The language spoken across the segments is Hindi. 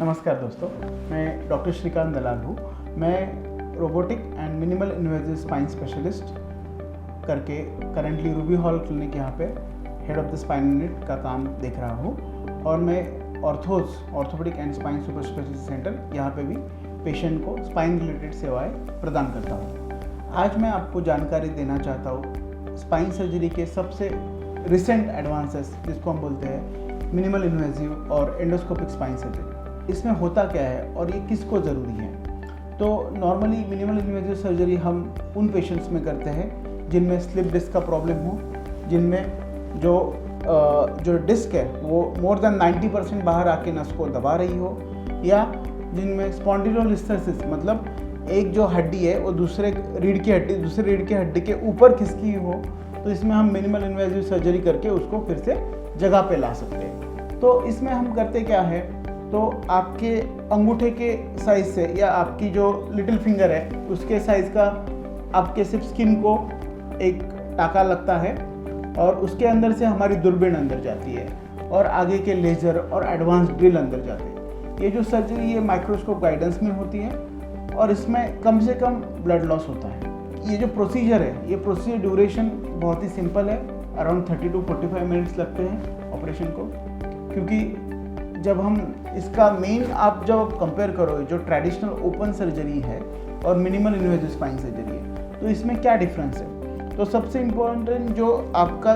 नमस्कार दोस्तों, मैं डॉक्टर श्रीकांत दलाल हूँ। मैं robotic and minimal invasive spine specialist करके करंटली रूबी हॉल क्लिनिक यहाँ पे head of the spine unit का काम देख रहा हूँ और मैं orthopaedic and spine super specialist centre यहाँ पे भी पेशेंट को स्पाइन रिलेटेड सेवाएं प्रदान करता हूँ। आज मैं आपको जानकारी देना चाहता हूँ स्पाइन सर्जरी के सबसे रिसेंट एडवांसेस, जिसको हम बोलते हैं मिनिमल इन्वेजिव और एंडोस्कोपिक स्पाइन सर्जरी। इसमें होता क्या है और ये किसको ज़रूरी है? तो नॉर्मली मिनिमल इन्वेजिव सर्जरी हम उन पेशेंट्स में करते हैं जिनमें स्लिप डिस्क का प्रॉब्लम हो, जिनमें जो डिस्क है वो मोर देन 90% बाहर आके नस को दबा रही हो, या जिनमें स्पॉन्डिलोलिस्थेसिस मतलब एक जो हड्डी है वो दूसरे रीढ़ की हड्डी के ऊपर खिसकी हो, तो इसमें हम मिनिमल इन्वेजिव सर्जरी करके उसको फिर से जगह पे ला सकते हैं। तो इसमें हम करते क्या है, तो आपके अंगूठे के साइज से या आपकी जो लिटिल फिंगर है उसके साइज का आपके सिर्फ स्किन को एक टाका लगता है और उसके अंदर से हमारी दूरबीन अंदर जाती है और आगे के लेजर और एडवांस ड्रिल अंदर जाते हैं। ये जो सर्जरी ये माइक्रोस्कोप गाइडेंस में होती है और इसमें कम से कम ब्लड लॉस होता है। ये जो प्रोसीजर है, ये प्रोसीजर ड्यूरेशन बहुत ही सिंपल है, अराउंड 30 to 45 मिनट्स लगते हैं ऑपरेशन को। क्योंकि जब हम इसका मेन आप जब कंपेयर करो जो ट्रेडिशनल ओपन सर्जरी है और मिनिमल इन्वेजिव स्पाइन सर्जरी है, तो इसमें क्या डिफरेंस है? तो सबसे इम्पोर्टेंट जो आपका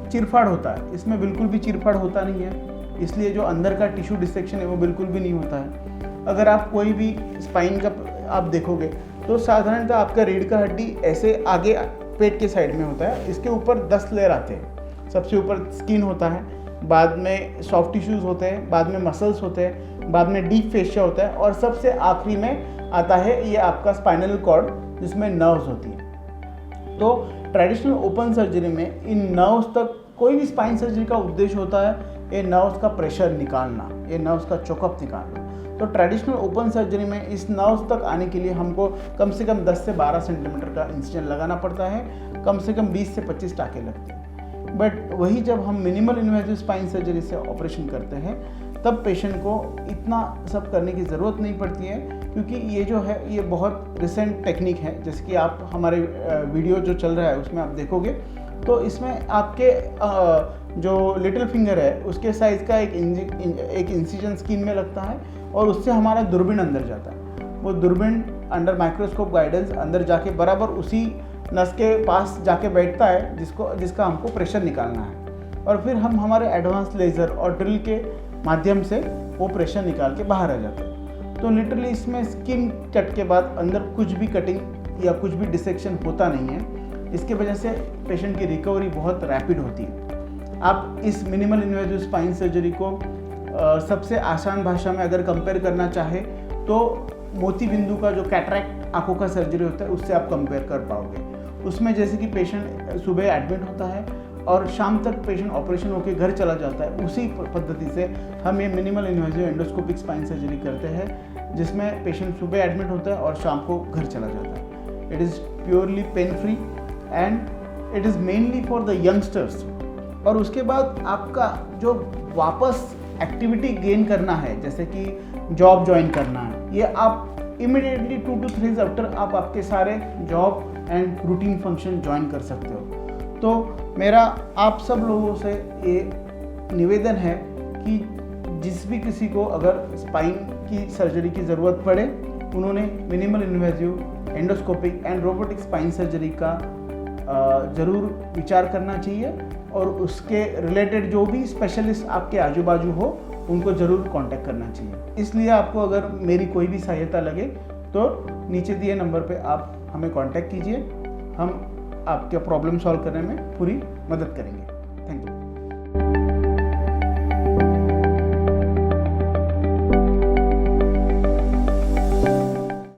चिरफाड़ होता है, इसमें बिल्कुल भी चिरफाड़ होता नहीं है, इसलिए जो अंदर का टिश्यू डिसेक्शन है वो बिल्कुल भी नहीं होता है। अगर आप कोई भी स्पाइन का आप देखोगे तो साधारणतः आपका रीढ़ का हड्डी ऐसे आगे पेट के साइड में होता है, इसके ऊपर 10 लेयर आते हैं। सबसे ऊपर स्किन होता है, बाद में सॉफ्ट टिश्यूज़ होते हैं, बाद में मसल्स होते हैं, बाद में डीप फेशिया होता है और सबसे आखिरी में आता है ये आपका स्पाइनल कॉर्ड, जिसमें नर्व्स होती हैं। तो ट्रेडिशनल ओपन सर्जरी में इन नर्व्स तक कोई भी स्पाइन सर्जरी का उद्देश्य होता है ये नर्व्स का प्रेशर निकालना, ये नर्व्स का चोकअप निकालना। तो ट्रेडिशनल ओपन सर्जरी में इस नर्व्स तक आने के लिए हमको कम से कम 10 से 12 सेंटीमीटर का इंसिजन लगाना पड़ता है, कम से कम 20 से 25 टाँके लगते हैं। बट वही जब हम मिनिमल इन्वेजिव स्पाइन सर्जरी से ऑपरेशन करते हैं तब पेशेंट को इतना सब करने की ज़रूरत नहीं पड़ती है, क्योंकि ये जो है ये बहुत रिसेंट टेक्निक है। जैसे कि आप हमारे वीडियो जो चल रहा है उसमें आप देखोगे तो इसमें आपके जो लिटिल फिंगर है उसके साइज़ का एक इंसिजन स्किन में लगता है और उससे हमारा दूरबीन अंदर जाता है। वो दूरबीन अंडर माइक्रोस्कोप गाइडेंस अंदर जाके बराबर उसी नस के पास जाके बैठता है जिसका हमको प्रेशर निकालना है, और फिर हम हमारे एडवांस लेज़र और ड्रिल के माध्यम से वो प्रेशर निकाल के बाहर आ जाते हैं। तो लिटरली इसमें स्किन कट के बाद अंदर कुछ भी कटिंग या कुछ भी डिसेक्शन होता नहीं है। इसके वजह से पेशेंट की रिकवरी बहुत रैपिड होती है। आप इस मिनिमल इन्वेजिव स्पाइन सर्जरी को सबसे आसान भाषा में अगर कंपेयर करना चाहे तो मोती बिंदु का जो कैटरैक्ट आंखों का सर्जरी होता है उससे आप कंपेयर कर पाओगे। उसमें जैसे कि पेशेंट सुबह एडमिट होता है और शाम तक पेशेंट ऑपरेशन होकर घर चला जाता है, उसी पद्धति से हम ये minimal invasive endoscopic spine surgery करते हैं, जिसमें पेशेंट सुबह एडमिट होता है और शाम को घर चला जाता है। It is purely pain free and it is mainly for the youngsters. और उसके बाद आपका जो वापस एक्टिविटी गेन करना है, जैसे कि जॉब ज्वाइन करना है, ये आप इमिडिएटली 2 to 3 आफ्टर आप आपके सारे job and routine function join कर सकते हो। तो मेरा आप सब लोगों से ये निवेदन है कि जिस भी किसी को अगर स्पाइन की सर्जरी की ज़रूरत पड़े, उन्होंने minimal invasive endoscopic and robotic spine surgery का ज़रूर विचार करना चाहिए और उसके रिलेटेड जो भी स्पेशलिस्ट आपके आजू बाजू हो उनको ज़रूर कांटेक्ट करना चाहिए। इसलिए आपको अगर मेरी कोई भी सहायता लगे तो नीचे दिए नंबर पे आप हमें कांटेक्ट कीजिए, हम आपके प्रॉब्लम सॉल्व करने में पूरी मदद करेंगे।